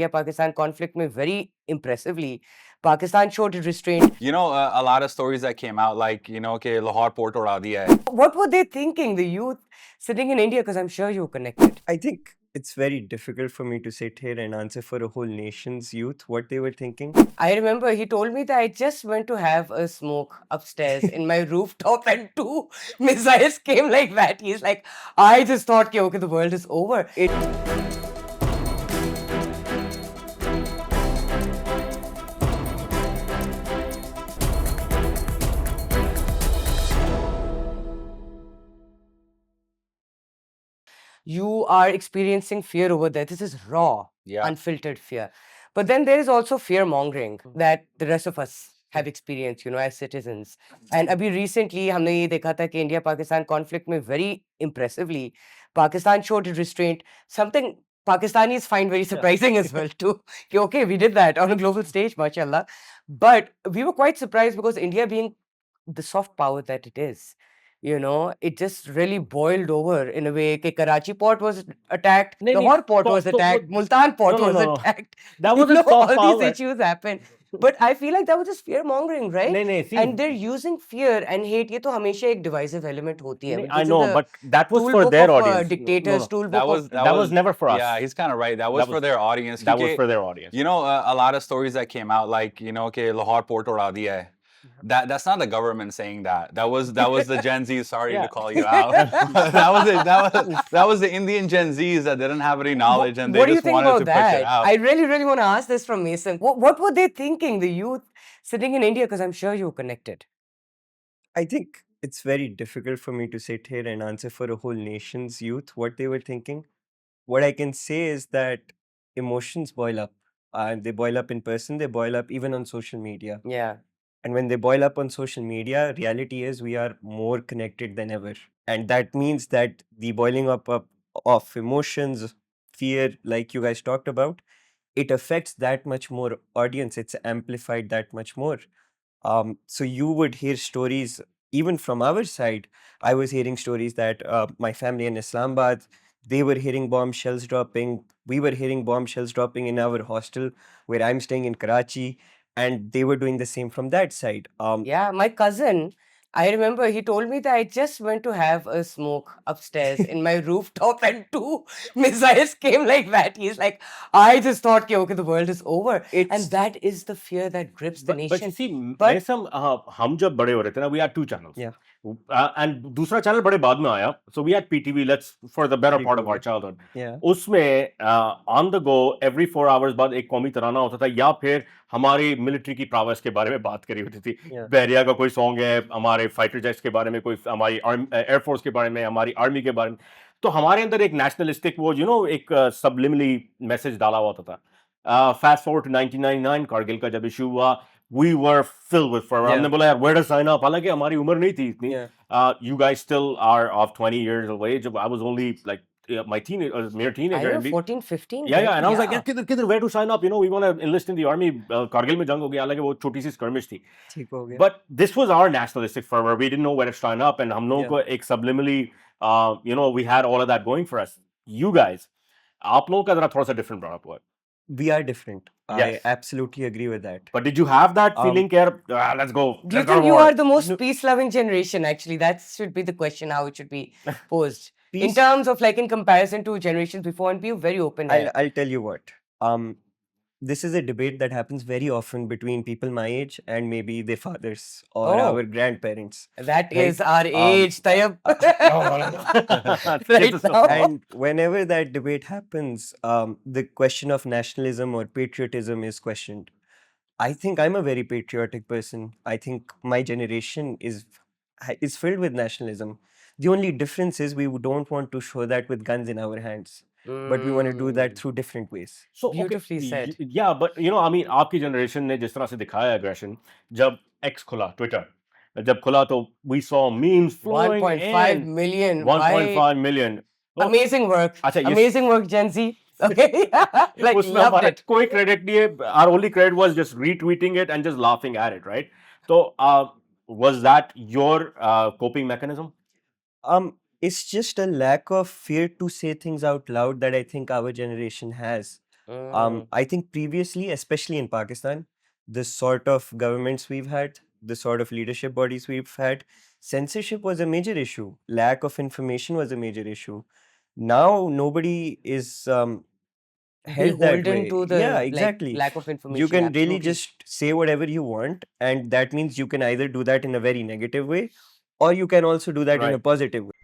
India-Pakistan conflict में very impressively. Pakistan showed restraint. You know, a lot of stories that came out, like, you know, कि Lahore port उड़ा दिया है. What were they thinking, the youth sitting in India? Because I'm sure you were connected. I think it's very difficult for me to sit here and answer for a whole nation's youth what they were thinking. I remember he told me that I just went to have a smoke upstairs in my rooftop and 2 missiles came like that. He's like, I just thought, okay, the world is over. You are experiencing fear over there. This is raw, unfiltered fear. But then there is also fear mongering that the rest of us have experienced, you know, as citizens. And abhi recently, हमने ये देखा था कि India-Pakistan conflict में very impressively, Pakistan showed restraint. Something Pakistanis find very surprising as well too. Okay, we did that on a global stage, mashallah. But we were quite surprised because India being the soft power that it is, you know, it just really boiled over in a way. Karachi port was attacked, Lahore port was attacked, Multan port was attacked. That was a soft all power. These issues happened. But I feel like that was just fear mongering, right? See, and they're using fear and hate. ये तो हमेशा एक divisive element होती है. I know, but that was for their audience. Dictators, toolbook that was never for us. Yeah, he's kind of right. That was for their audience. That was for their audience. You know, a lot of stories that came out, like, you know, कि Lahore port उड़ा दिया है. That's not the government saying that. That was the Gen Z. Sorry to call you out. that was the Indian Gen Zs that didn't have any knowledge and they just wanted to push it out. I really want to ask this from Mason. What were they thinking, the youth sitting in India? Because I'm sure you were connected. I think it's very difficult for me to sit here and answer for a whole nation's youth what they were thinking. What I can say is that emotions boil up. They boil up in person. They boil up even on social media. Yeah. And when they boil up on social media, reality is we are more connected than ever. And that means that the boiling up of emotions, fear, like you guys talked about, it affects that much more audience. It's amplified that much more. So you would hear stories, even from our side. I was hearing stories that my family in Islamabad, they were hearing bomb shells dropping. We were hearing bomb shells dropping in our hostel where I'm staying in Karachi. And they were doing the same from that side. Yeah, my cousin, I remember he told me that I just went to have a smoke upstairs in my rooftop and 2 missiles came like that. He's like, I just thought, okay, the world is over. And that is the fear that grips the nation. But see, Mason, हम जब बड़े हो रहे थे ना, we had 2 channels. Yeah. And दूसरा channel बड़े बाद में आया. So we had PTV, for the better part of our childhood. Yeah. उसमें on the go, every 4 hours बाद एक कौमी तराना होता था या फिर हमारी मिलिट्री की प्रावस के बारे में बात करी होती थी. बहरिया का कोई सॉन्ग है, हमारे फाइटर जेट्स के बारे में, कोई हमारी एयरफोर्स के बारे में, हमारी आर्मी के बारे में. तो हमारे अंदर एक नेशनलिस्टिक वो एक सबलिमिनली मैसेज डाला हुआ था. Fast forward to 1999, कारगिल का जब इशू हुआ, we were filled with fervor. हमने बोला यार, where to sign up? हालांकि हमारी उम्र नहीं थी इतनी. You guys still are of 20 years of age. I was only like my mere teenager. I know, 14, 15. Yeah. And I was like, yeah, where to sign up? You know, we want to enlist in the army. Kargil में जंग हो गया, हालांकि वो छोटी सी skirmish थी. But this was our nationalistic fervor. We didn't know where to sign up, and हम लोगों को एक subliminally, you know, we had all of that going for us. You guys, आप लोगों का जरा थोड़ा सा different brought up हुआ. We are different. Yes. I absolutely agree with that. But did you have that feeling, let's go? Do you think you are the most peace-loving generation, actually? That should be the question, how it should be posed. In terms of, like, in comparison to generations before, and be very open. I'll tell you what. This is a debate that happens very often between people my age and maybe their fathers or our grandparents. That is our age, Tayyab. Right now. And whenever that debate happens, the question of nationalism or patriotism is questioned. I think I'm a very patriotic person. I think my generation is filled with nationalism. The only difference is we don't want to show that with guns in our hands. But we want to do that through different ways. So beautifully said. Yeah, but you know, I mean, आपकी generation ने जिस तरह से दिखाया aggression, जब X खुला, Twitter, जब खुला तो we saw memes flowing 1.5 million. 1.5 million. Amazing work. Amazing work, Gen Z. Okay. Like, loved it. कोई credit नहीं है. Our only credit was just retweeting it and just laughing at it, right? So, was that your coping mechanism? It's just a lack of fear to say things out loud that I think our generation has. I think previously, especially in Pakistan, the sort of governments we've had, the sort of leadership bodies we've had, censorship was a major issue. Lack of information was a major issue. Now nobody is held that Beholden way. to the Yeah, like exactly. lack of You information. can really Absolutely. just say whatever you want, and that means you can either do that in a very negative way, or you can also do that in a Right. positive way.